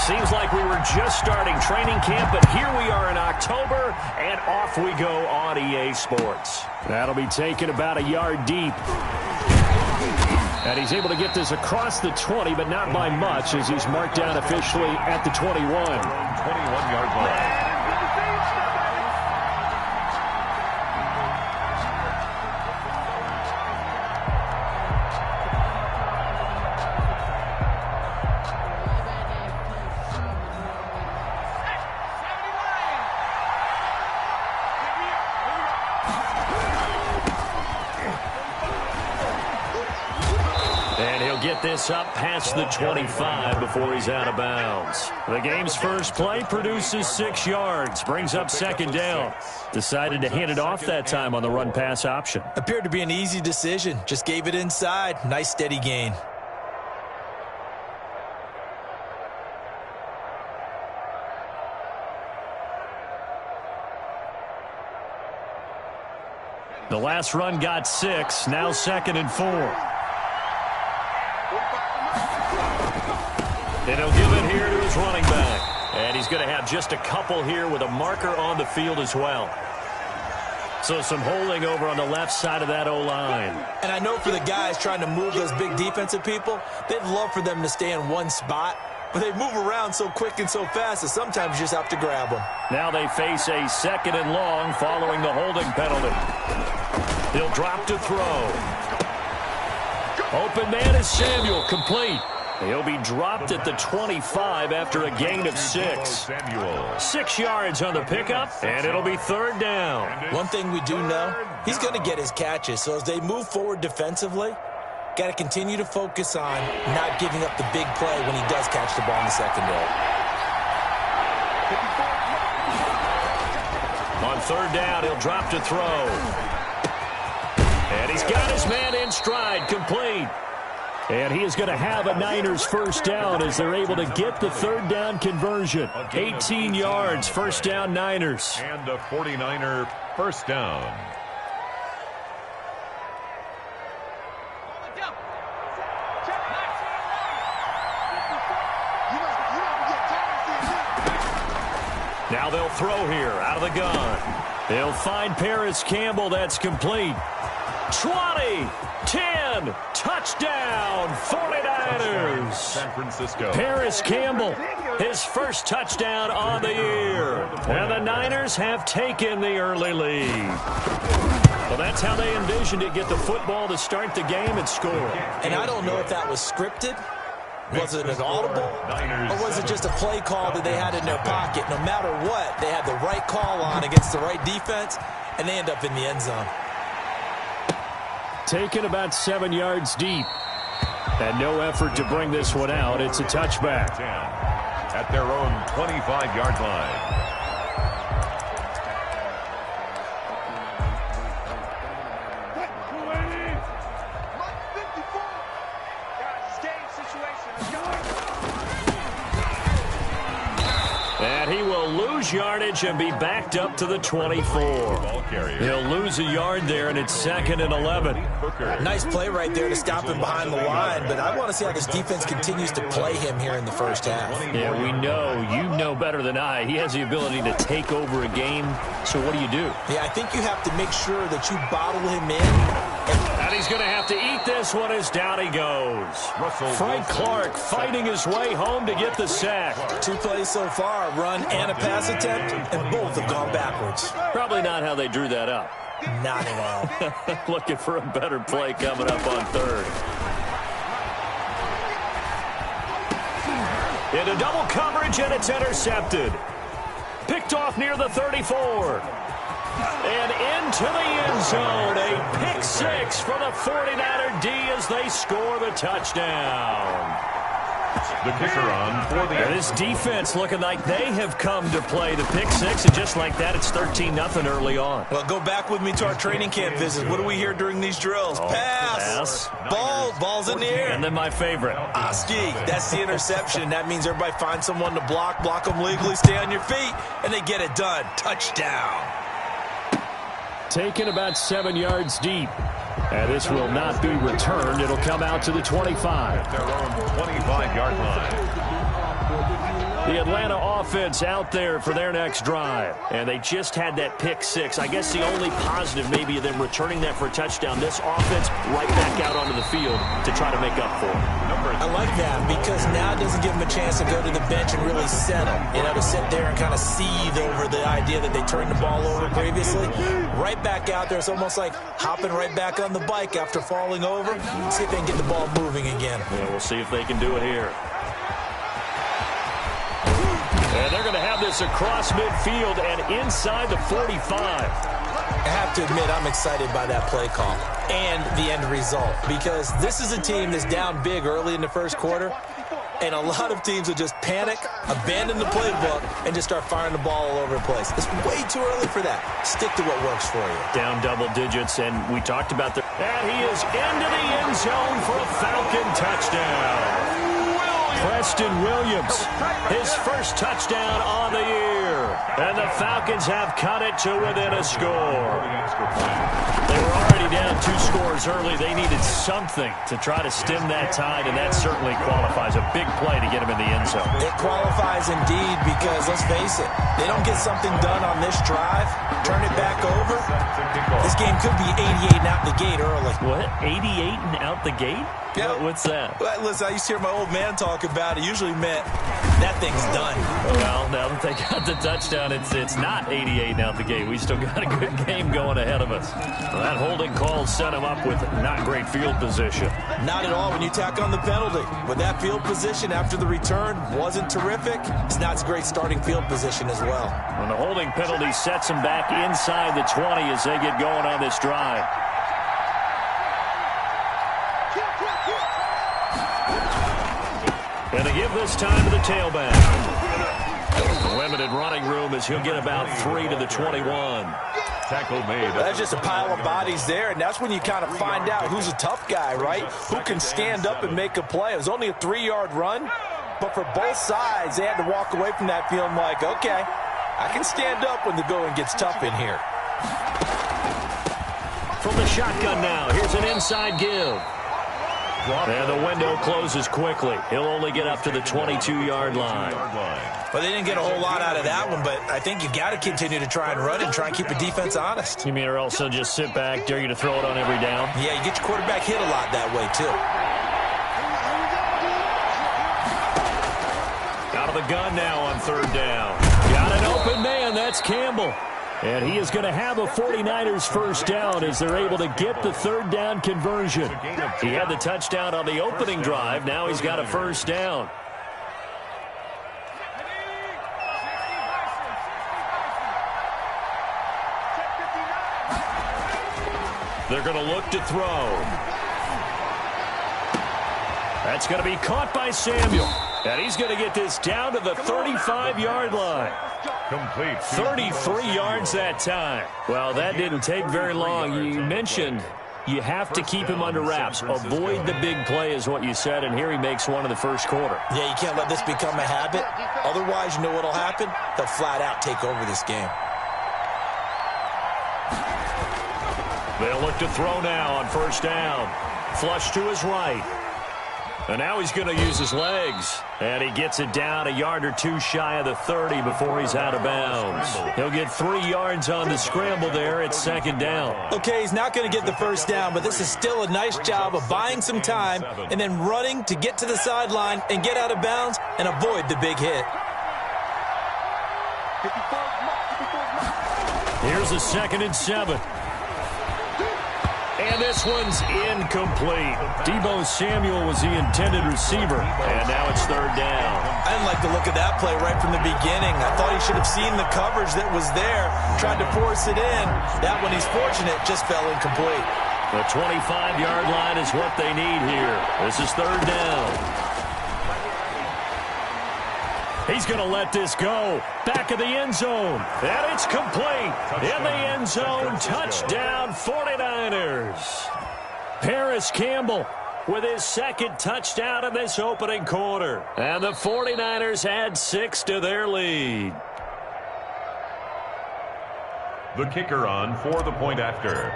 Seems like we were just starting training camp, but here we are in October, and off we go on EA Sports. That'll be taken about a yard deep. And he's able to get this across the 20, but not by much, as he's marked down officially at the 21. 21-yard line. Get this up past the 25 before he's out of bounds. The game's first play produces 6 yards, brings up second down. Decided to hand it off that time on the run-pass option. Appeared to be an easy decision. Just gave it inside. Nice steady gain. The last run got 6, now 2nd and 4. And he'll give it here to his running back. And he's going to have just a couple here with a marker on the field as well. So some holding over on the left side of that O-line. And I know for the guys trying to move those big defensive people, they'd love for them to stay in one spot. But they move around so quick and so fast that sometimes you just have to grab them. Now they face a 2nd and long following the holding penalty. He'll drop to throw. Open man is Samuel, complete. He'll be dropped at the 25 after a gain of 6. 6 yards on the pickup, and it'll be 3rd down. One thing we do know, he's going to get his catches. So as they move forward defensively, got to continue to focus on not giving up the big play when he does catch the ball in the secondary. On 3rd down, he'll drop to throw. And he's got his man in stride, complete. And he is going to have a Niners first down as they're able to get the 3rd down conversion. 18 yards, first down Niners. And a 49er first down. Now they'll throw here out of the gun. They'll find Paris Campbell. That's complete. 20, 10, touchdown, 49ers. San Francisco. Paris Campbell, his first touchdown on the year. And the Niners have taken the early lead. Well, that's how they envisioned it, get the football to start the game and score. And I don't know if that was scripted. Was it an audible? Or was it just a play call that they had in their pocket? No matter what, they had the right call on against the right defense, and they end up in the end zone. Taken about 7 yards deep. And no effort to bring this one out. It's a touchback. At their own 25-yard line. And he will lose yardage and be backed up to the 24. He'll lose a yard there, and it's 2nd and 11. Nice play right there to stop him behind the line, but I want to see how this defense continues to play him here in the first half. Yeah, we know. You know better than I. He has the ability to take over a game, so what do you do? Yeah, I think you have to make sure that you bottle him in. And he's going to have to eat this one as down he goes. Frank Clark fighting his way home to get the sack. 2 plays so far, a run and a pass attempt, and both have gone backwards. Probably not how they drew that up. Not at all. Looking for a better play coming up on 3rd. Into double coverage, and it's intercepted. Picked off near the 34. And into the end zone. A pick 6 for the 49er D as they score the touchdown. The kicker on for the... This defense looking like they have come to play the pick 6, and just like that, it's 13-0 early on. Well, go back with me to our training camp visit. What do we hear during these drills? Pass. Ball's in the air. And then my favorite. Oski, that's the interception. That means everybody finds someone to block them legally, stay on your feet, and they get it done. Touchdown. Taken about 7 yards deep. And this will not be returned. It'll come out to the 25. Their own 25-yard line. The Atlanta offense out there for their next drive. And they just had that pick six. I guess the only positive maybe of them returning that for a touchdown. This offense right back out onto the field to try to make up for it. I like that because now it doesn't give them a chance to go to the bench and really settle. You know, to sit there and kind of seethe over the idea that they turned the ball over previously. Right back out there. It's almost like hopping right back on the bike after falling over. See if they can get the ball moving again. Yeah, we'll see if they can do it here. And they're going to have this across midfield and inside the 45. I have to admit, I'm excited by that play call and the end result because this is a team that's down big early in the first quarter, and a lot of teams will just panic, abandon the playbook, and just start firing the ball all over the place. It's way too early for that. Stick to what works for you. Down double digits, and we talked about the... And he is into the end zone for a Falcon touchdown. Preston Williams, his first touchdown on the year. And the Falcons have cut it to within a score. They were already down 2 scores early. They needed something to try to stem that tide, and that certainly qualifies. A big play to get him in the end zone. It qualifies indeed because, let's face it, they don't get something done on this drive, turn it back over, this game could be 88 and out the gate early. What? 88 and out the gate? Yeah. What's that? Well, listen, I used to hear my old man talk about it. Usually meant that thing's done. Well, now that they got the touchdown, it's not 88 out the gate. We still got a good game going ahead of us. Well, that holding call set him up with not great field position. Not at all when you tack on the penalty. With that field position after the return wasn't terrific, it's not a great starting field position as well. And the holding penalty sets him back inside the 20 as they get going on this drive. And they give this time to the tailback. Limited running room as he'll get about 3 to the 21. Tackle made. That's just a pile of bodies there, and that's when you kind of find out who's a tough guy, right? Who can stand up and make a play. It was only a 3-yard run, but for both sides, they had to walk away from that feeling like, okay, I can stand up when the going gets tough in here. From the shotgun now, here's an inside give. And the window closes quickly. He'll only get up to the 22-yard line. Well, they didn't get a whole lot out of that one, but I think you got to continue to try and run and try and keep the defense honest. You mean or else they'll just sit back, dare you to throw it on every down? Yeah, you get your quarterback hit a lot that way, too. Out of the gun now on 3rd down. Got an open man. That's Campbell. And he is going to have a 49ers first down as they're able to get the 3rd down conversion. He had the touchdown on the opening drive. Now he's got a first down. They're going to look to throw. That's going to be caught by Samuel. And he's going to get this down to the 35-yard line. Complete. 33 yards that time. Well, that didn't take very long. You mentioned you have to keep him under wraps. Avoid the big play is what you said, and here he makes one in the first quarter. Yeah, you can't let this become a habit. Otherwise, you know what will happen? They'll flat out take over this game. They'll look to throw now on 1st down. Flush to his right. And now he's going to use his legs. And he gets it down a yard or 2 shy of the 30 before he's out of bounds. He'll get 3 yards on the scramble there at 2nd down. Okay, he's not going to get the first down, but this is still a nice job of buying some time and then running to get to the sideline and get out of bounds and avoid the big hit. Here's a 2nd and 7. And this one's incomplete. Deebo Samuel was the intended receiver. And now it's 3rd down. I didn't like the look of that play right from the beginning. I thought he should have seen the coverage that was there, tried to force it in. That one, he's fortunate, just fell incomplete. The 25-yard line is what they need here. This is 3rd down. He's going to let this go. Back of the end zone. And it's complete. In the end zone, touchdown 49ers. Paris Campbell with his 2nd touchdown in this opening quarter. And the 49ers add 6 to their lead. The kicker on for the point after.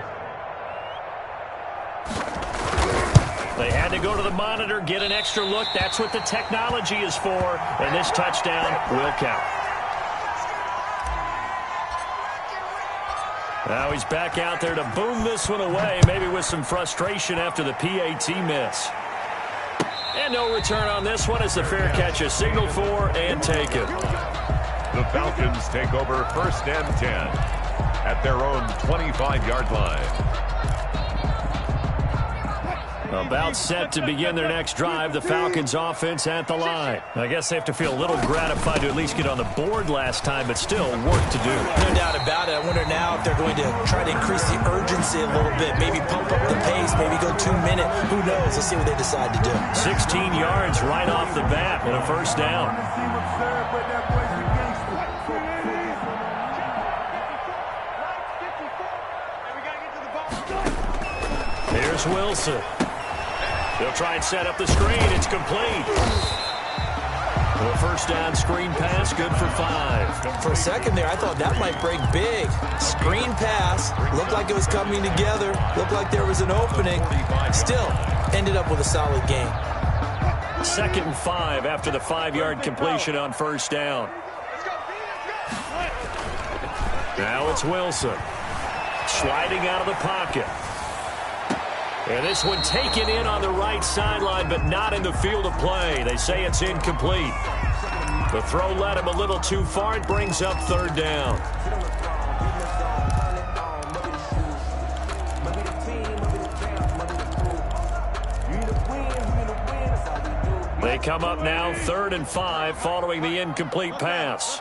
They had to go to the monitor, get an extra look. That's what the technology is for, and this touchdown will count. Now he's back out there to boom this one away, maybe with some frustration after the PAT miss. And no return on this one as the fair catch is signaled for and taken. The Falcons take over 1st and 10 at their own 25-yard line. About set to begin their next drive, the Falcons offense at the line. I guess they have to feel a little gratified to at least get on the board last time, but still work to do. No doubt about it. I wonder now if they're going to try to increase the urgency a little bit, maybe pump up the pace, maybe go 2 minute. Who knows? Let's see what they decide to do. 16 yards right off the bat and a first down. Here's Wilson. They'll try and set up the screen. It's complete. The first down screen pass, good for 5. For a second there, I thought that might break big. Screen pass. Looked like it was coming together. Looked like there was an opening. Still, ended up with a solid gain. 2nd and 5 after the 5-yard completion on first down. Now it's Wilson. Sliding out of the pocket. And this one taken in on the right sideline, but not in the field of play. They say it's incomplete. The throw led him a little too far. It brings up 3rd down. They come up now 3rd and 5 following the incomplete pass.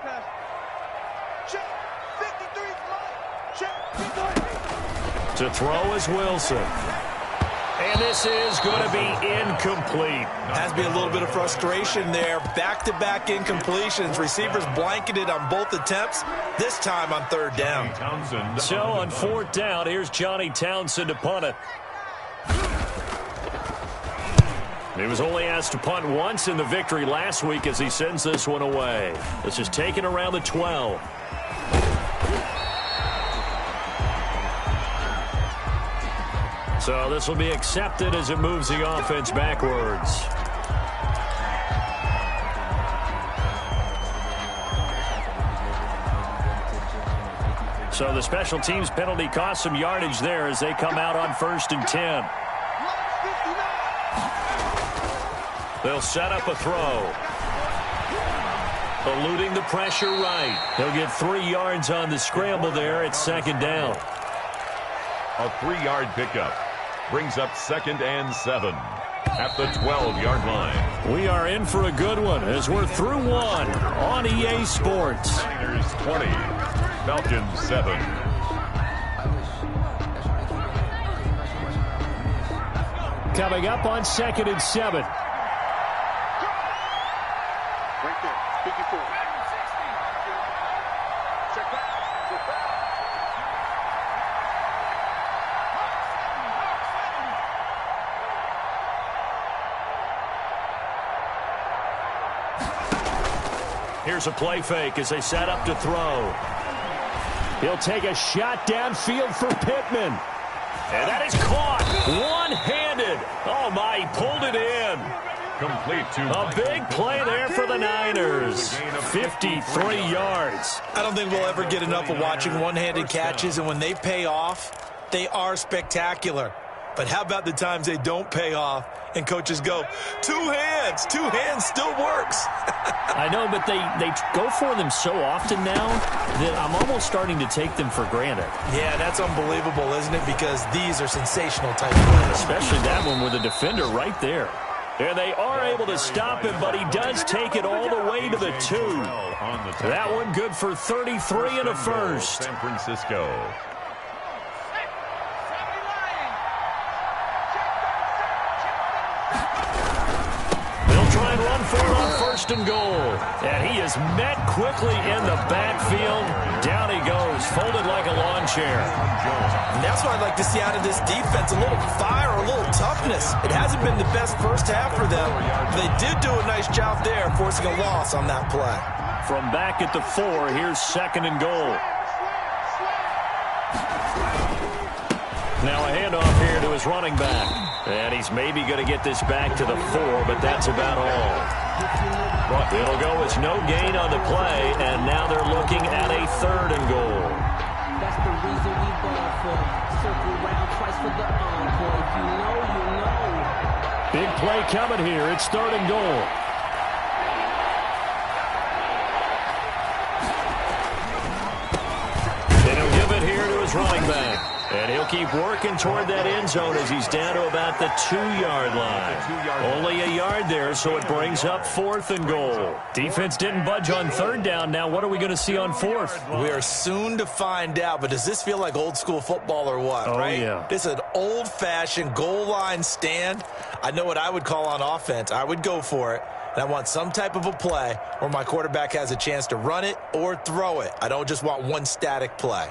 To throw is Wilson. And this is going to be incomplete. Has to be a little bit of frustration there. Back-to-back incompletions. Receivers blanketed on both attempts, this time on 3rd down. So on 4th down, here's Johnny Townsend to punt it. He was only asked to punt once in the victory last week as he sends this one away. This is taken around the 12. So this will be accepted as it moves the offense backwards. So the special teams penalty cost some yardage there as they come out on 1st and 10. They'll set up a throw. Eluding the pressure right. They'll get 3 yards on the scramble there at 2nd down. A 3-yard pickup brings up 2nd and 7 at the 12-yard line. We are in for a good one as we're through one on EA Sports. Niners 20, Falcons 7. Coming up on 2nd and 7. Right there, 54. Check back. Here's a play fake as they set up to throw. He'll take a shot downfield for Pittman. And that is caught one-handed. Oh, my, he pulled it in. Complete to a big play there for the Niners. 53 yards. I don't think we'll ever get enough of watching one-handed catches, and when they pay off, they are spectacular. But how about the times they don't pay off and coaches go, 2 hands still works. I know, but they go for them so often now that I'm almost starting to take them for granted. Yeah, that's unbelievable, isn't it? Because these are sensational type plays. Especially that one with the defender right there. And they are able to stop him, but he does take it all the way to the 2. That one good for 33 and a first. San Francisco. Try and run for it on 1st and goal. And he is met quickly in the backfield. Down he goes, folded like a lawn chair. And that's what I'd like to see out of this defense, a little fire, a little toughness. It hasn't been the best first half for them. But they did do a nice job there, forcing a loss on that play. From back at the 4, here's 2nd and goal. Now a handoff here to his running back. And he's maybe going to get this back to the 4, but that's about all. It'll go as no gain on the play, and now they're looking at a 3rd and goal. That's the reason we ball for. Circle round twice for the encore. If you know, you know. Big play coming here. It's 3rd and goal. And he'll give it here to his running back. And he'll keep working toward that end zone as he's down to about the 2-yard line. Only a yard there, so it brings up 4th and goal. Defense didn't budge on 3rd down. Now what are we going to see on 4th? We are soon to find out, but does this feel like old school football or what, right? Yeah. This is an old-fashioned goal line stand. I know what I would call on offense. I would go for it. And I want some type of a play where my quarterback has a chance to run it or throw it. I don't just want one static play.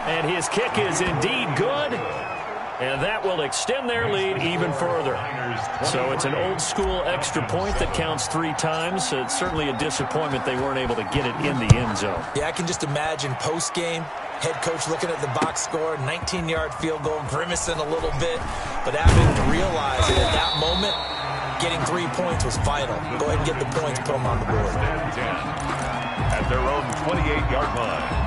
And his kick is indeed good. And that will extend their lead even further. So it's an old-school extra point that counts 3 times. So it's certainly a disappointment they weren't able to get it in the end zone. Yeah, I can just imagine post-game, head coach looking at the box score, 19-yard field goal, grimacing a little bit, but having to realize that at that moment, getting 3 points was vital. Go ahead and get the points, put them on the board. At their own 28-yard line.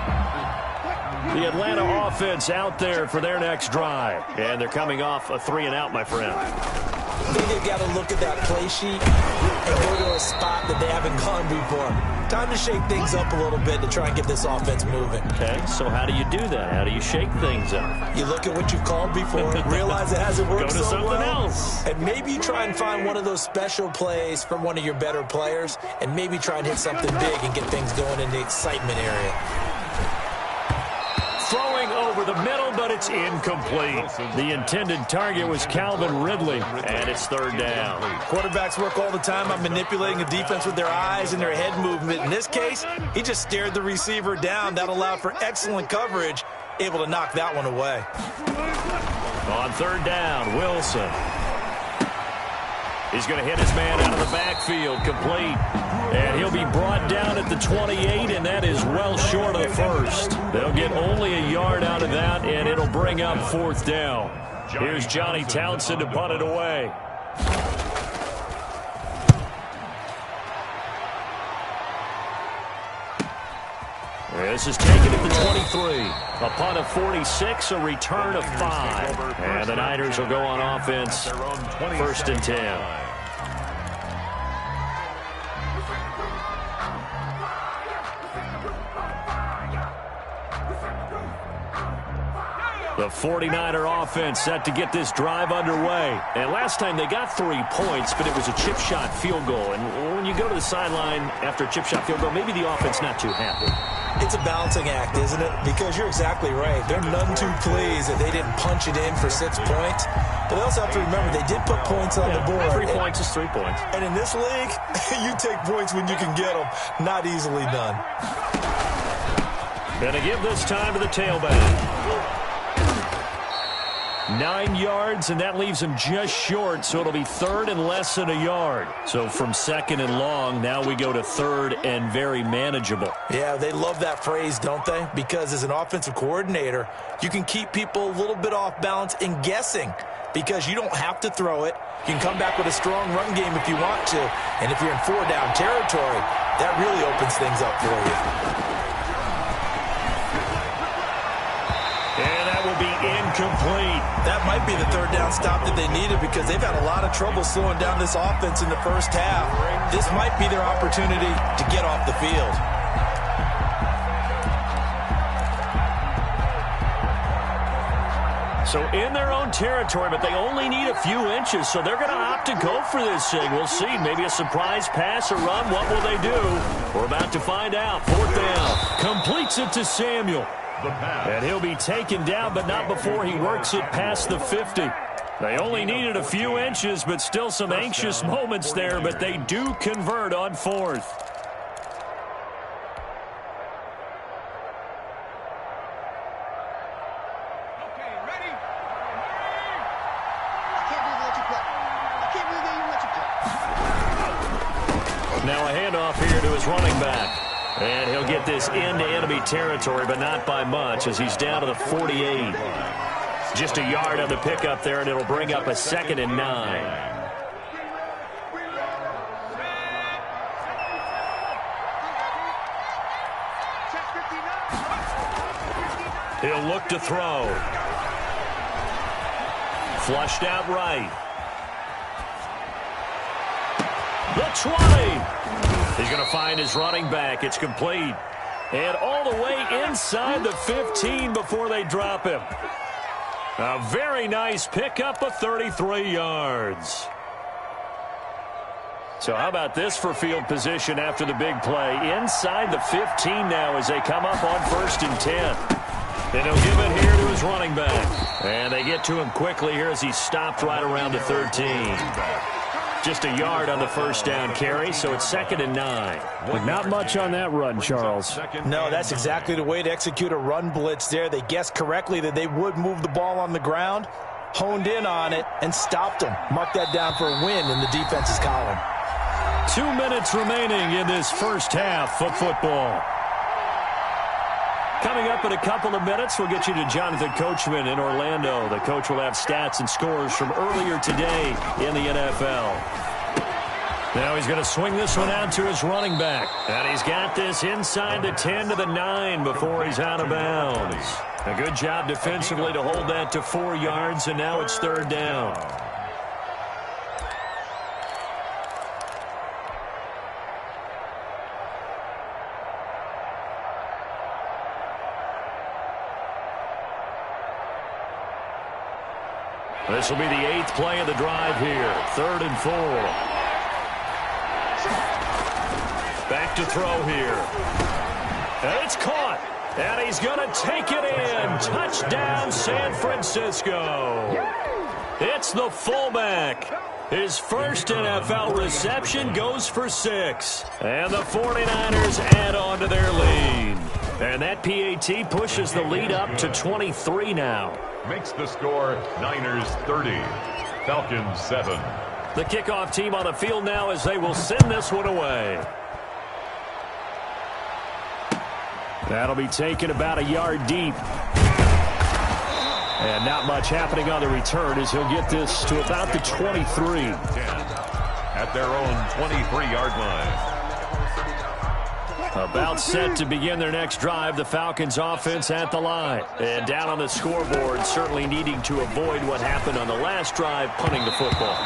The Atlanta offense out there for their next drive. And they're coming off a 3 and out, my friend. I think they've got to look at that play sheet and go to a spot that they haven't gone before. Time to shake things up a little bit to try and get this offense moving. Okay, so how do you do that? How do you shake things up? You look at what you've called before, realize it hasn't worked Go to so something well, else. and maybe you try and find one of those special plays from one of your better players, and maybe try and hit something big and get things going in the excitement area. Throwing over the middle, but it's incomplete. The intended target was Calvin Ridley, and it's 3rd down. Quarterbacks work all the time on manipulating the defense with their eyes and their head movement. In this case, he just stared the receiver down. That allowed for excellent coverage, able to knock that one away. On 3rd down, Wilson. He's going to hit his man out of the backfield, complete. And he'll be brought down at the 28, and that is well short of the 1st. They'll get only a yard out of that, and it'll bring up 4th down. Here's Johnny Townsend to punt it away. This is taken at the 23. A punt of 46, a return of 5. And the Niners will go on offense, 1st and 10. The 49er offense set to get this drive underway. And last time they got 3 points, but it was a chip shot field goal. And when you go to the sideline after a chip shot field goal, maybe the offense not too happy. It's a balancing act, isn't it? Because you're exactly right. They're none too pleased that they didn't punch it in for 6 points. But they also have to remember they did put points on the board. 3 points is 3 points. And in this league, you take points when you can get them. Not easily done. Gonna give this time to the tailback. 9 yards, and that leaves him just short, so it'll be 3rd and less than a yard. So from 2nd and long, now we go to 3rd and very manageable. Yeah, they love that phrase, don't they? Because as an offensive coordinator, you can keep people a little bit off balance and guessing because you don't have to throw it. You can come back with a strong run game if you want to. And if you're in 4-down territory, that really opens things up for you. Incomplete. That might be the 3rd down stop that they needed because they've had a lot of trouble slowing down this offense in the first half. This might be their opportunity to get off the field. So in their own territory, but they only need a few inches, so they're going to opt to go for this thing. We'll see. Maybe a surprise pass or run. What will they do? We're about to find out. 4th down. Completes it to Samuel. And he'll be taken down, but not before he works it past the 50. They only needed a few inches, but still some anxious moments there, but they do convert on 4th. Okay, ready? I can't believe they let you play. I can't believe they even let you play. Now a handoff here to his running back. And he'll get this into enemy territory, but not by much as he's down to the 48. Just a yard on the pickup there, and it'll bring up a 2nd and 9. He'll look to throw. Flushed out right. The 20. He's going to find his running back. It's complete. And all the way inside the 15 before they drop him. A very nice pickup of 33 yards. So how about this for field position after the big play? Inside the 15 now as they come up on 1st and 10. And he'll give it here to his running back. And they get to him quickly here as he's stopped right around the 13. Just a yard on the first down carry, so it's 2nd and 9. But not much on that run, Charles. No, that's exactly the way to execute a run blitz there. They guessed correctly that they would move the ball on the ground, honed in on it, and stopped them. Mark that down for a win in the defense's column. 2 minutes remaining in this first half of football. Coming up in a couple of minutes, we'll get you to Jonathan Coachman in Orlando. The coach will have stats and scores from earlier today in the NFL. Now he's going to swing this one out to his running back. And he's got this inside the 10 to the 9 before he's out of bounds. A good job defensively to hold that to 4 yards, and now it's 3rd down. This will be the 8th play of the drive here. 3rd and 4. Back to throw here. And it's caught. And he's going to take it in. Touchdown, San Francisco. It's the fullback. His first NFL reception goes for 6. And the 49ers add on to their lead. And that PAT pushes the lead up to 23 now. Makes the score Niners 30, Falcons 7. The kickoff team on the field now as they will send this one away. That'll be taken about a yard deep. And not much happening on the return as he'll get this to about the 23. At their own 23-yard line. About set to begin their next drive, the Falcons offense at the line. And down on the scoreboard, certainly needing to avoid what happened on the last drive, punting the football.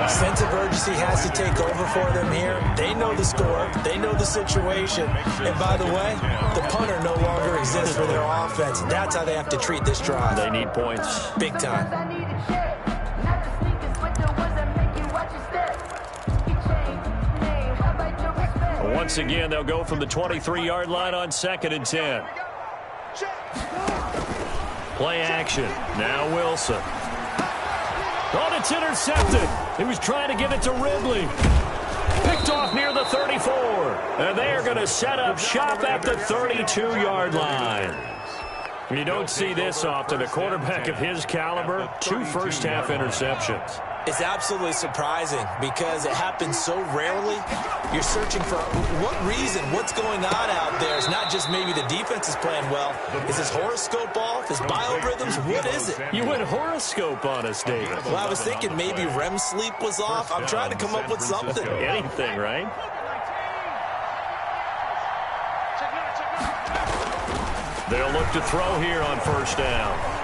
Sense of urgency has to take over for them here. They know the score. They know the situation. And by the way, the punter no longer exists for their offense. That's how they have to treat this drive. They need points. Big time. Once again, they'll go from the 23-yard line on 2nd and 10. Play action. Now Wilson. Oh, it's intercepted. He was trying to give it to Ridley. Picked off near the 34. And they are going to set up shop at the 32-yard line. You don't see this often. A quarterback of his caliber, 2 first-half interceptions. It's absolutely surprising because it happens so rarely. You're searching for what reason, what's going on out there. It's not just maybe the defense is playing well. Is his horoscope off? His biorhythms? What is it? You went horoscope on us, David. Well, I was thinking maybe REM sleep was off. I'm trying to come up with something. Anything, right? They'll look to throw here on 1st down.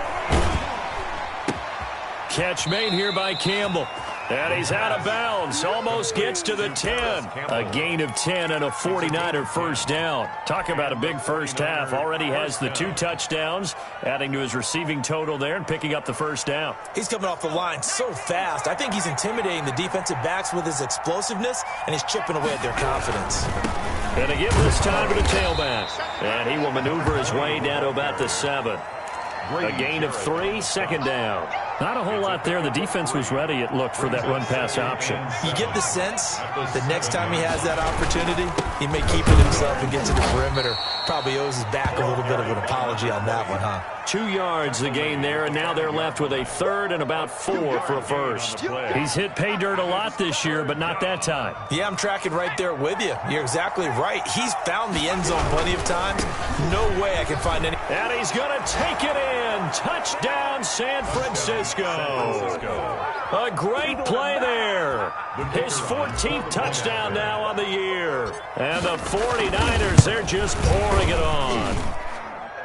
Catch made here by Campbell. And he's out of bounds. Almost gets to the 10. A gain of 10 and a 49er first down. Talk about a big first half. Already has the 2 touchdowns, adding to his receiving total there and picking up the first down. He's coming off the line so fast. I think he's intimidating the defensive backs with his explosiveness, and he's chipping away at their confidence. And again this time to the tailback. And he will maneuver his way down to about the 7. A gain of 3, 2nd down. Not a whole lot there. The defense was ready, it looked, for that run-pass option. You get the sense that next time he has that opportunity, he may keep it himself and get to the perimeter. Probably owes his back a little bit of an apology on that one, huh? 2 yards the gain there, and now they're left with a third and about 4 for a first. He's hit pay dirt a lot this year, but not that time. Yeah, I'm tracking right there with you. You're exactly right. He's found the end zone plenty of times. No way I can find any. And he's going to take it in. Touchdown, San Francisco. A great play there. His 14th touchdown now on the year. And the 49ers, they're just pouring it on.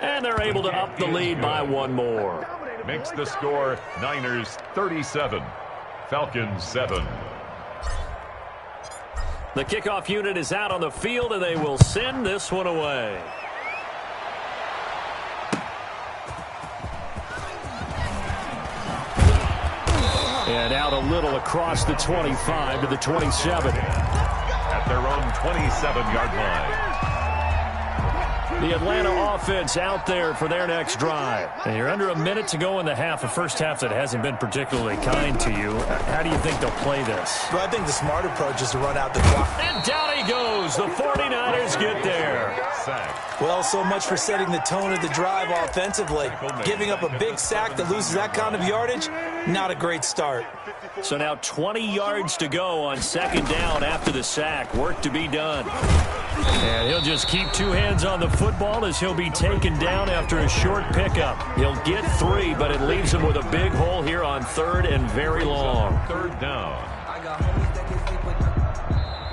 And they're able to up the lead by 1 more. Makes the score Niners 37, Falcons 7. The kickoff unit is out on the field, and they will send this one away. And out a little across the 25 to the 27. At their own 27-yard line. The Atlanta offense out there for their next drive. And you're under a minute to go in the half, a first half that hasn't been particularly kind to you. How do you think they'll play this? Well, I think the smart approach is to run out the clock. And down he goes. The 49ers get there. Sack. Well, so much for setting the tone of the drive offensively. Giving up a big sack that loses that kind of yardage, not a great start. So now 20 yards to go on second down after the sack. Work to be done. And he'll just keep 2 hands on the football as he'll be taken down after a short pickup. He'll get 3, but it leaves him with a big hole here on third and very long. Third down.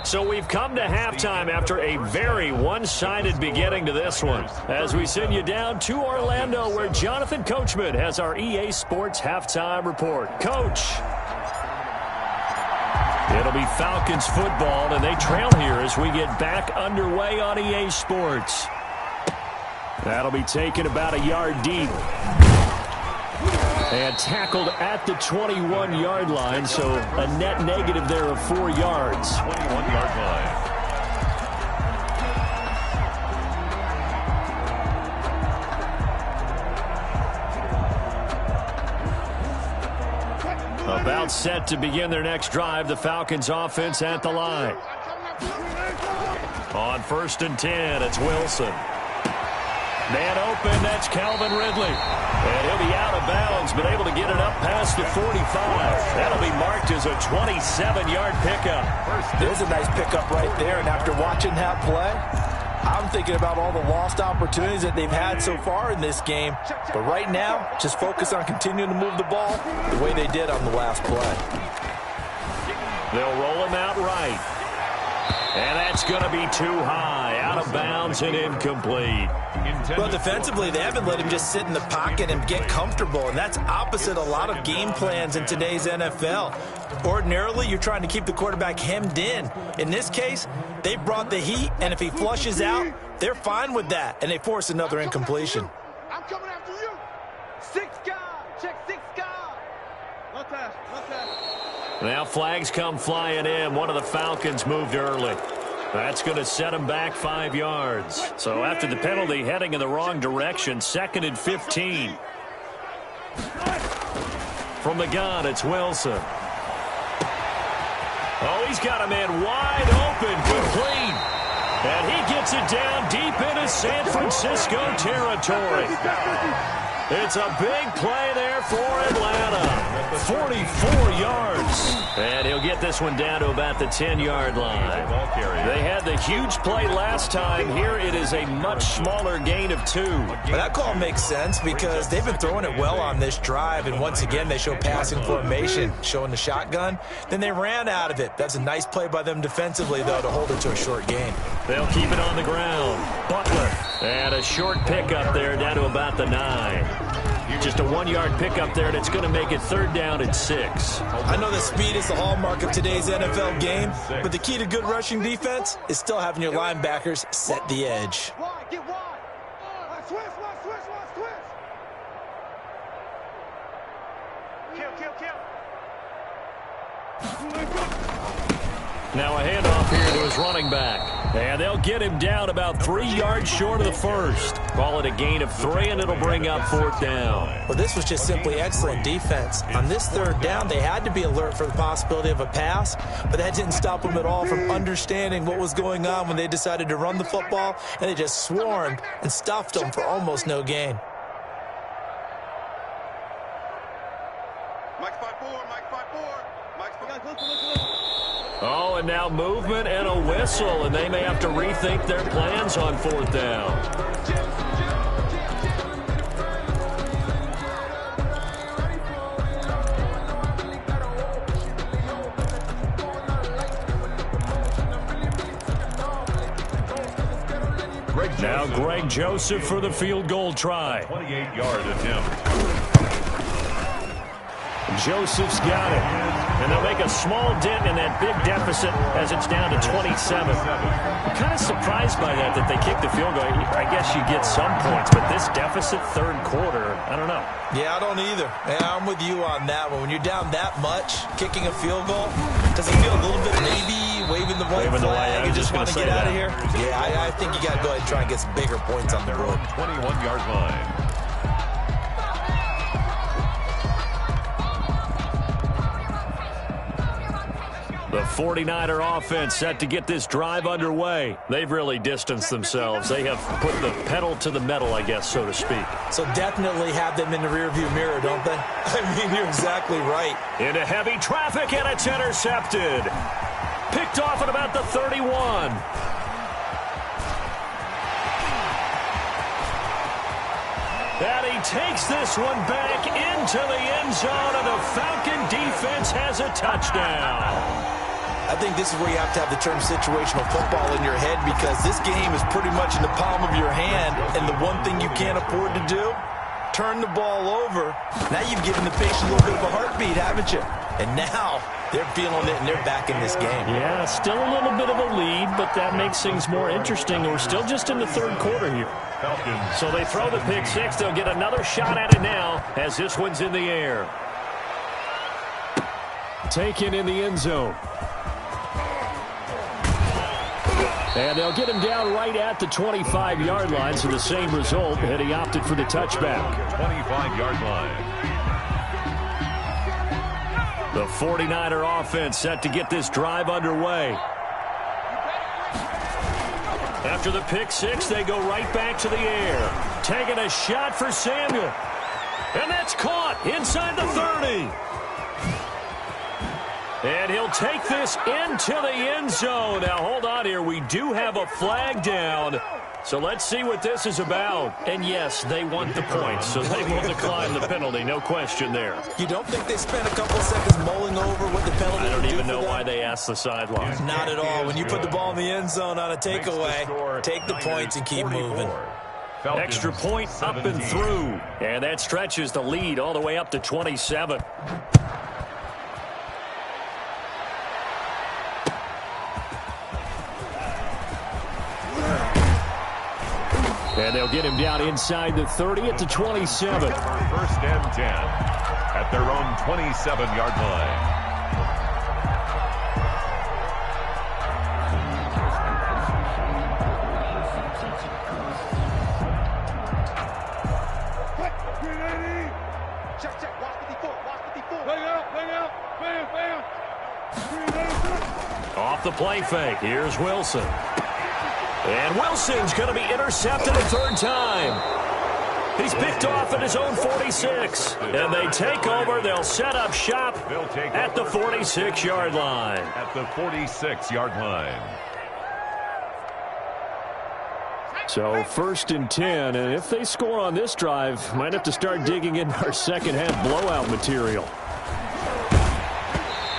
So we've come to halftime after a very one-sided beginning to this one. As we send you down to Orlando, where Jonathan Coachman has our EA Sports halftime report. Coach. It'll be Falcons football, and they trail here as we get back underway on EA Sports. That'll be taken about a yard deep. And tackled at the 21-yard line, so a net negative there of 4 yards. 21-yard line. About set to begin their next drive, the Falcons offense at the line. On 1st and 10, it's Wilson. Man open, that's Calvin Ridley. And he'll be out of bounds, but able to get it up past the 45. That'll be marked as a 27-yard pickup. There's a nice pickup right there, and after watching that play, I'm thinking about all the lost opportunities that they've had so far in this game. But right now, just focus on continuing to move the ball the way they did on the last play. They'll roll him out right. And that's going to be too high. Out of bounds and incomplete. Well, defensively, they haven't let him just sit in the pocket and get comfortable, and that's opposite a lot of game plans in today's NFL. Ordinarily, you're trying to keep the quarterback hemmed in. In this case, they brought the heat, and if he flushes out, they're fine with that, and they force another incompletion. I'm coming after you. 6 guys. Check 6 guys. No task. No task. Now flags come flying in. One of the Falcons moved early. That's going to set him back 5 yards. So after the penalty, heading in the wrong direction, 2nd and 15. From the gun, it's Wilson. Oh, he's got a man wide open, complete. And he gets it down deep into San Francisco territory. It's a big play there for Atlanta. 44 yards. And he'll get this one down to about the 10-yard line. They had the huge play last time. Here it is a much smaller gain of 2. But that call makes sense because they've been throwing it well on this drive, and once again they show passing formation, showing the shotgun. Then they ran out of it. That's a nice play by them defensively, though, to hold it to a short gain. They'll keep it on the ground. Butler. And a short pickup there down to about the 9. Just a 1-yard pickup there, and it's going to make it 3rd down and 6. I know that speed is the hallmark of today's NFL game, but the key to good rushing defense is still having your linebackers set the edge. Wide, get wide. Switch. Kill. Now a handoff here to his running back. And they'll get him down about 3 yards short of the first. Call it a gain of 3, and it'll bring up 4th down. Well, this was just simply excellent defense. On this 3rd down, they had to be alert for the possibility of a pass, but that didn't stop them at all from understanding what was going on when they decided to run the football, and they just swarmed and stuffed them for almost no gain. Mike 5-4, Mike 5-4. Mike 5-4. Oh, and now movement and a whistle, and they may have to rethink their plans on 4th down. Now Greg Joseph for the field goal try. 28-yard attempt. Joseph's got it. And they'll make a small dent in that big deficit as it's down to 27. I'm kind of surprised by that they kicked the field goal. I guess you get some points, but this deficit 3rd quarter, I don't know. Yeah, I don't either. Yeah, I'm with you on that one. When you're down that much, kicking a field goal, does it feel a little bit maybe waving the white flag and just want to get out of here? Yeah, I think you got to go ahead and try and get some bigger points on the board. 21-yard line. The 49er offense set to get this drive underway. They've really distanced themselves. They have put the pedal to the metal, I guess, so to speak. So definitely have them in the rearview mirror, don't they? I mean, you're exactly right. Into heavy traffic, and it's intercepted. Picked off at about the 31. And he takes this one back into the end zone, and the Falcon defense has a touchdown. I think this is where you have to have the term situational football in your head, because this game is pretty much in the palm of your hand, and the one thing you can't afford to do, turn the ball over. Now you've given the patient a little bit of a heartbeat, haven't you? And now they're feeling it, and they're back in this game. Yeah, still a little bit of a lead, but that makes things more interesting. We're still just in the 3rd quarter here. So they throw the pick 6. They'll get another shot at it now as this one's in the air. Taken in the end zone. And they'll get him down right at the 25-yard line, so the same result, and he opted for the touchback. 25-yard line. The 49er offense set to get this drive underway. After the pick 6, they go right back to the air. Taking a shot for Samuel. And that's caught inside the 30. And he'll take this into the end zone. Now, hold on here. We do have a flag down. So let's see what this is about. And, yes, they want the points, so they will decline the penalty. No question there. You don't think they spent a couple seconds mulling over what the penalty I don't would do even for know them? why they asked the sideline. Not at all. When you put the ball in the end zone on a takeaway, take the points and keep moving. Extra point up and through. And that stretches the lead all the way up to 27. And they'll get him down inside the 30 at the 27. 1st and 10 at their own 27-yard line. Check. Watch 54. Watch 54. Bang out. Bam. Off the play fake. Here's Wilson. And Wilson's going to be intercepted a 3rd time. He's picked off at his own 46. And they take over. They'll set up shop at the 46-yard line. At the 46-yard line. So 1st and 10. And if they score on this drive, might have to start digging into our second-half blowout material.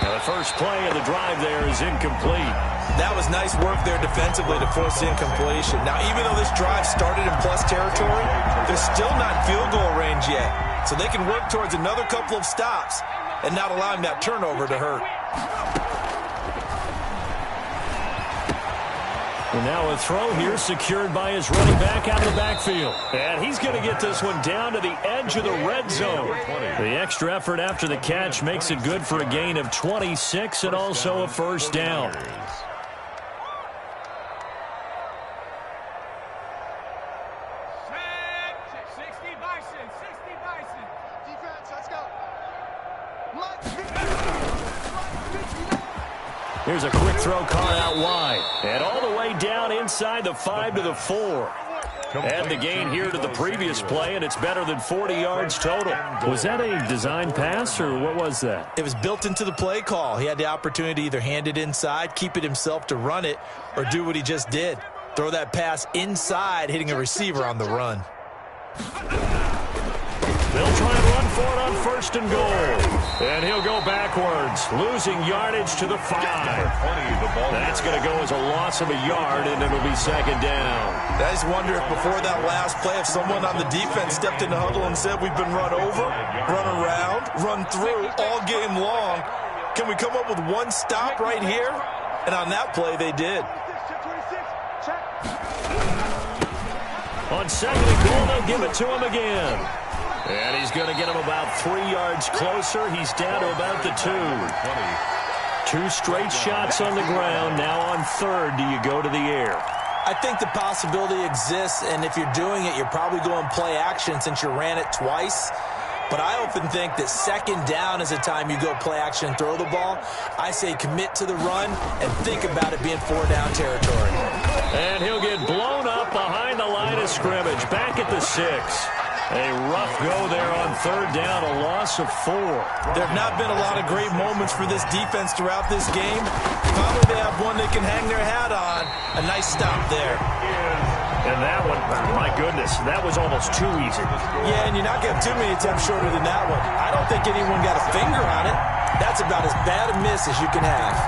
Now the first play of the drive there is incomplete. That was nice work there defensively to force incompletion. Now, even though this drive started in plus territory, they're still not in field goal range yet. So they can work towards another couple of stops and not allowing that turnover to hurt. And now a throw here secured by his running back out of the backfield. And he's going to get this one down to the edge of the red zone. The extra effort after the catch makes it good for a gain of 26 and also a first down. Here's a quick throw caught out wide. And all the way down inside the 5 to the 4. Add the gain here to the previous play, and it's better than 40 yards total. Was that a design pass, or what was that? It was built into the play call. He had the opportunity to either hand it inside, keep it himself to run it, or do what he just did. Throw that pass inside, hitting a receiver on the run. They'll try and run for it on first and goal. And he'll go backwards, losing yardage to the 5. That's going to go as a loss of a yard, and it'll be second down. I just wonder if before that last play, if someone on the defense stepped in the huddle and said, we've been run over, run around, run through all game long. Can we come up with one stop right here? And on that play, they did. On second and goal, they'll give it to him again. And he's going to get him about 3 yards closer. He's down to about the 2. 2 straight shots on the ground. Now on third, do you go to the air? I think the possibility exists, and if you're doing it, you're probably going play action since you ran it twice. But I often think that second down is a time you go play action and throw the ball. I say commit to the run and think about it being 4-down territory. And he'll get blown up behind the line of scrimmage. Back at the 6. A rough go there on third down, a loss of 4. There have not been a lot of great moments for this defense throughout this game. Finally, they have one they can hang their hat on. A nice stop there. And that one, my goodness, that was almost too easy. Yeah, and you're not getting too many attempts shorter than that one. I don't think anyone got a finger on it. That's about as bad a miss as you can have.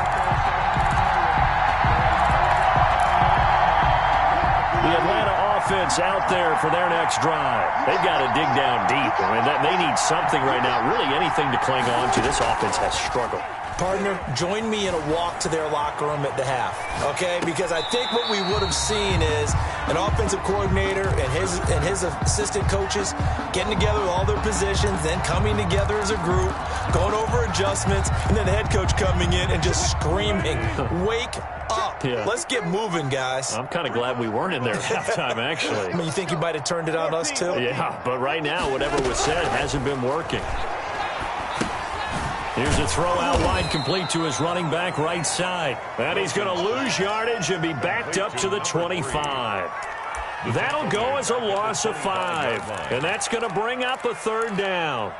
The Atlanta offense out there for their next drive. They've got to dig down deep. I mean, they need something right now, really anything to cling on to. This offense has struggled. Partner, join me in a walk to their locker room at the half, okay? Because I think what we would have seen is an offensive coordinator and his assistant coaches getting together with all their positions, then coming together as a group, going over adjustments, and then the head coach coming in and just screaming, wake up. Yeah. Let's get moving, guys. I'm kind of glad we weren't in there at halftime, actually. I mean, you think you might have turned it on us, too? Yeah, but right now, whatever was said hasn't been working. Here's a throw out wide, complete to his running back right side. And he's going to lose yardage and be backed up to the 25. That'll go as a loss of 5. And that's going to bring up a third down.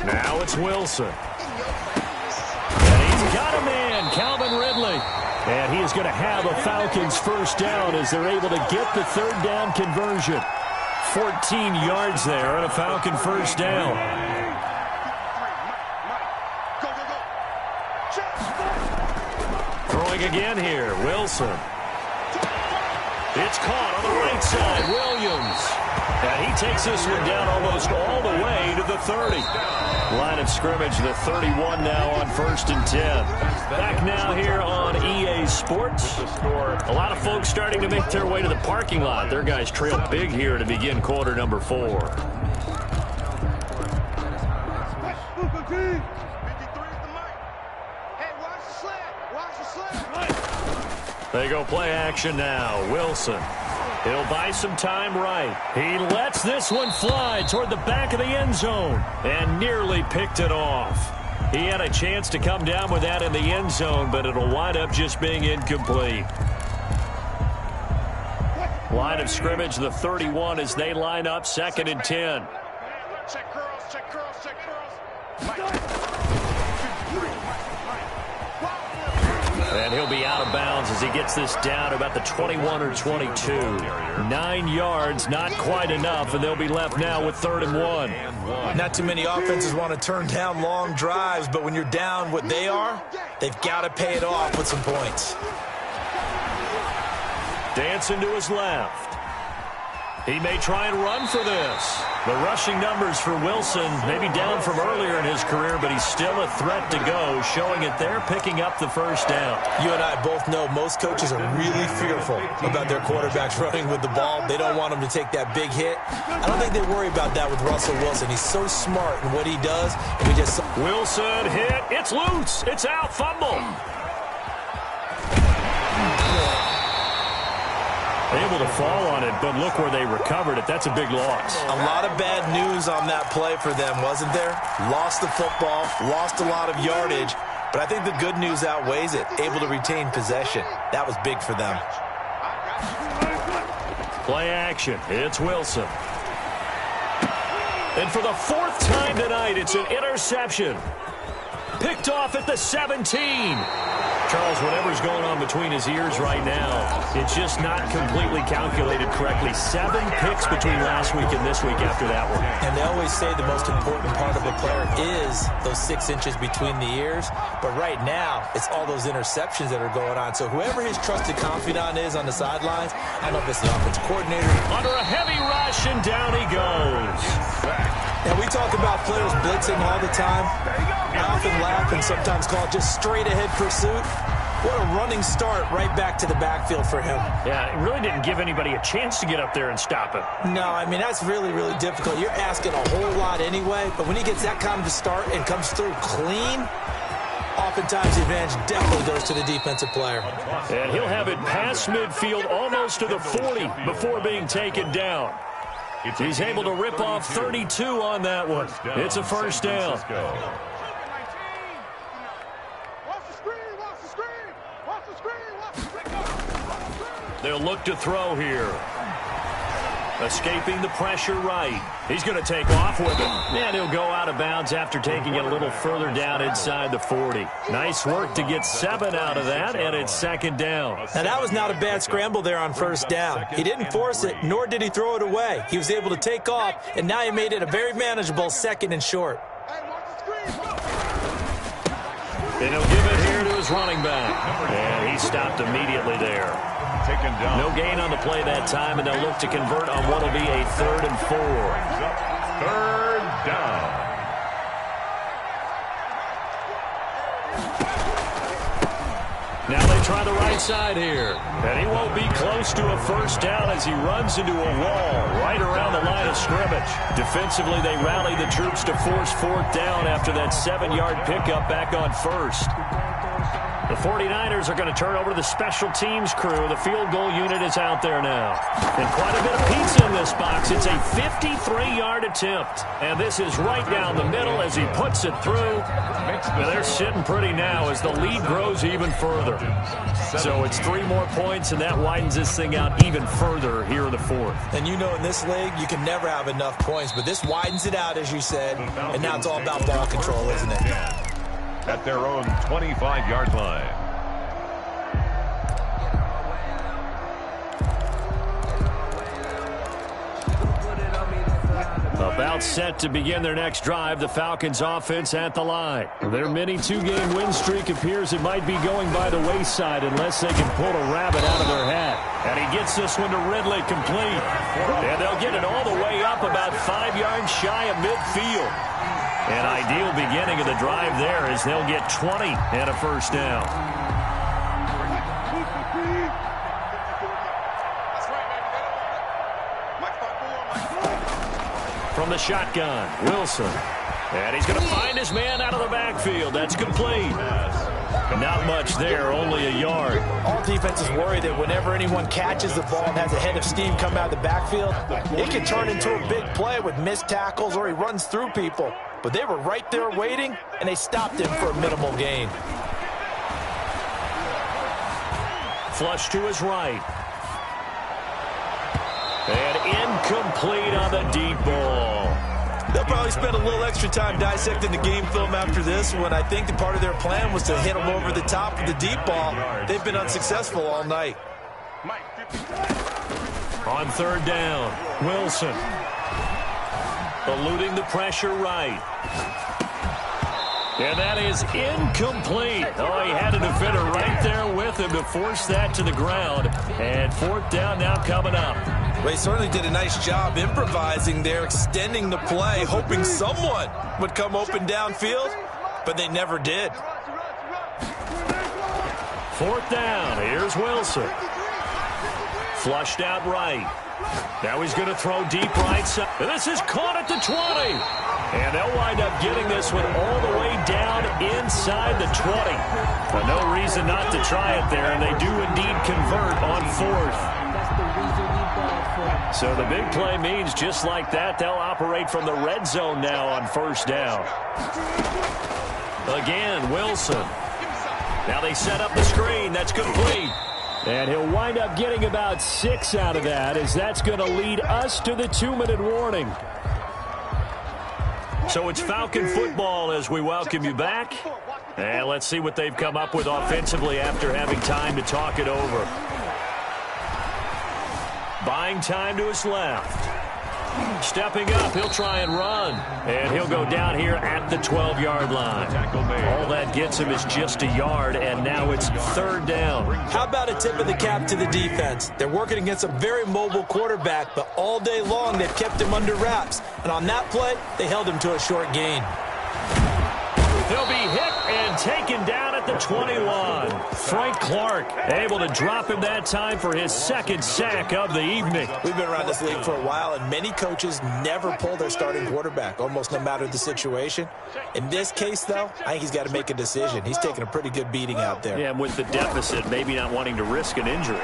Now it's Wilson. And he's got a man, Calvin Ridley. And he is going to have a Falcons first down as they're able to get the third down conversion. 14 yards there on a Falcon first down. Throwing again here, Wilson. It's caught on the right side, Williams. And he takes this one down almost all the way to the 30. Line of scrimmage, the 31 now on first and 10. Back now here on EA Sports. A lot of folks starting to make their way to the parking lot. Their guys trail big here to begin quarter number 4. They go play action now. Wilson. He'll buy some time right. He lets this one fly toward the back of the end zone and nearly picked it off. He had a chance to come down with that in the end zone, but it'll wind up just being incomplete. Line of scrimmage, the 31 as they line up, second and 10. Check curls, check curls, check curls. And he'll be out of bounds as he gets this down about the 21 or 22. 9 yards, not quite enough, and they'll be left now with 3rd and 1. Not too many offenses want to turn down long drives, but when you're down what they are, they've got to pay it off with some points. Dancing to his left. He may try and run for this. The rushing numbers for Wilson maybe down from earlier in his career, but he's still a threat to go, showing it there, picking up the first down. You and I both know most coaches are really fearful about their quarterbacks running with the ball. They don't want him to take that big hit. I don't think they worry about that with Russell Wilson. He's so smart in what he does. Wilson hit. It's loose. It's out. Fumble. Able to fall on it, but look where they recovered it. That's a big loss. A lot of bad news on that play for them, wasn't there? Lost the football, lost a lot of yardage, but I think the good news outweighs it. Able to retain possession. That was big for them. Play action. It's Wilson. And for the fourth time tonight, it's an interception. Picked off at the 17. Charles, whatever's going on between his ears right now, it's just not completely calculated correctly. 7 picks between last week and this week after that one. And they always say the most important part of a player is those 6 inches between the ears. But right now, it's all those interceptions that are going on. So whoever his trusted confidant is on the sidelines, I don't know if it's the offensive coordinator. Under a heavy rush, and down he goes. And we talk about players blitzing all the time. I often laugh and sometimes call it just straight-ahead pursuit. What a running start right back to the backfield for him. Yeah, it really didn't give anybody a chance to get up there and stop it. No, I mean, that's really, really difficult. You're asking a whole lot anyway, but when he gets that kind of a start and comes through clean, oftentimes the advantage definitely goes to the defensive player. And he'll have it past midfield almost to the 40 before being taken down. He's able to rip off 32 on that one. It's a first down. They'll look to throw here. Escaping the pressure right. He's going to take off with it. And he'll go out of bounds after taking it a little further down inside the 40. Nice work to get 7 out of that, and it's second down. Now, that was not a bad scramble there on first down. He didn't force it, nor did he throw it away. He was able to take off, and now he made it a very manageable second and short. And he'll give it here to his running back. And he stopped immediately there. No gain on the play that time, and they'll look to convert on what will be a 3rd and 4. Third down. Now they try the right side here. And he won't be close to a first down as he runs into a wall right around the line of scrimmage. Defensively, they rally the troops to force 4th down after that 7-yard pickup back on first. The 49ers are going to turn over to the special teams crew. The field goal unit is out there now. And quite a bit of pizza in this box. It's a 53-yard attempt. And this is right down the middle as he puts it through. And they're sitting pretty now as the lead grows even further. So it's 3 more points, and that widens this thing out even further here in the 4th. And you know in this league, you can never have enough points. But this widens it out, as you said. And now it's all about ball control, isn't it? At their own 25-yard line. About set to begin their next drive, the Falcons offense at the line. Their mini 2-game win streak appears it might be going by the wayside unless they can pull a rabbit out of their hat. And he gets this one to Ridley complete. And they'll get it all the way up about 5 yards shy of midfield. An ideal beginning of the drive there as they'll get 20 and a first down. From the shotgun, Wilson. And he's going to find his man out of the backfield. That's complete. Not much there, only a yard. All defenses worry that whenever anyone catches the ball and has a head of steam come out of the backfield, it can turn into a big play with missed tackles or he runs through people. But they were right there waiting, and they stopped him for a minimal gain. Flush to his right. And incomplete on the deep ball. They'll probably spend a little extra time dissecting the game film after this one. I think the part of their plan was to hit them over the top of the deep ball. They've been unsuccessful all night. On 3rd down, Wilson. Eluding the pressure right. And that is incomplete. Oh, he had a defender right there with him to force that to the ground. And fourth down now coming up. Well, he certainly did a nice job improvising there, extending the play, hoping someone would come open downfield, but they never did. Fourth down. Here's Wilson. Flushed out right. Now he's going to throw deep right side. This is caught at the 20. And they'll wind up getting this one all the way down inside the 20. But no reason not to try it there, and they do indeed convert on fourth. So the big play means just like that, they'll operate from the red zone now on first down. Again, Wilson. Now they set up the screen. That's complete. And he'll wind up getting about 6 out of that, as that's going to lead us to the 2-minute warning. So it's Falcon football as we welcome you back. And let's see what they've come up with offensively after having time to talk it over. Buying time to his left. Stepping up, he'll try and run. And he'll go down here at the 12-yard line. All that gets him is just a yard, and now it's third down. How about a tip of the cap to the defense? They're working against a very mobile quarterback, but all day long they've kept him under wraps. And on that play, they held him to a short gain. He'll be hit and taken down at the 21. Frank Clark able to drop him that time for his second sack of the evening. We've been around this league for a while, and many coaches never pull their starting quarterback, almost no matter the situation. In this case, though, I think he's got to make a decision. He's taking a pretty good beating out there. Yeah, and with the deficit, maybe not wanting to risk an injury.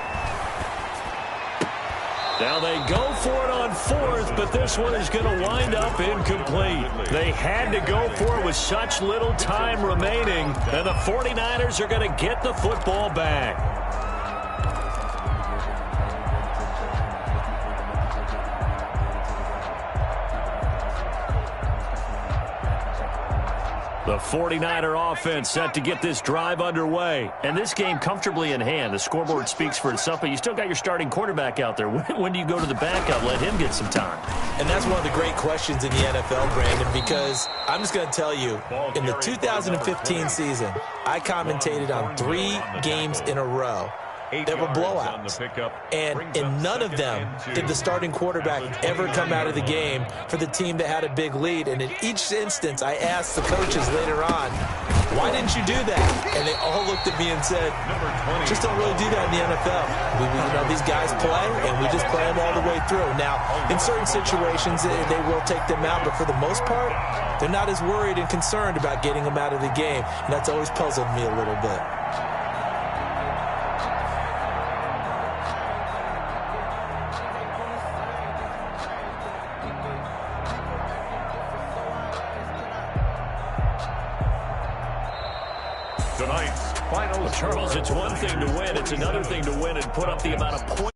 Now they go for it on fourth, but this one is going to wind up incomplete. They had to go for it with such little time remaining, and the 49ers are going to get the football back. The 49er offense set to get this drive underway. And this game comfortably in hand. The scoreboard speaks for itself, but you still got your starting quarterback out there. When do you go to the backup? Let him get some time. And that's one of the great questions in the NFL, Brandon, because I'm just going to tell you, in the 2015 season, I commentated on 3 games in a row. There were blowouts, and in none of them did the starting quarterback ever come out of the game for the team that had a big lead. And in each instance, I asked the coaches later on, why didn't you do that? And they all looked at me and said, just don't really do that in the NFL. These guys play, and we just play them all the way through. Now, in certain situations, they will take them out, but for the most part, they're not as worried and concerned about getting them out of the game. And that's always puzzled me a little bit. Tonight's final. Charles, it's one thing to win. It's another thing to win and put up the amount of points.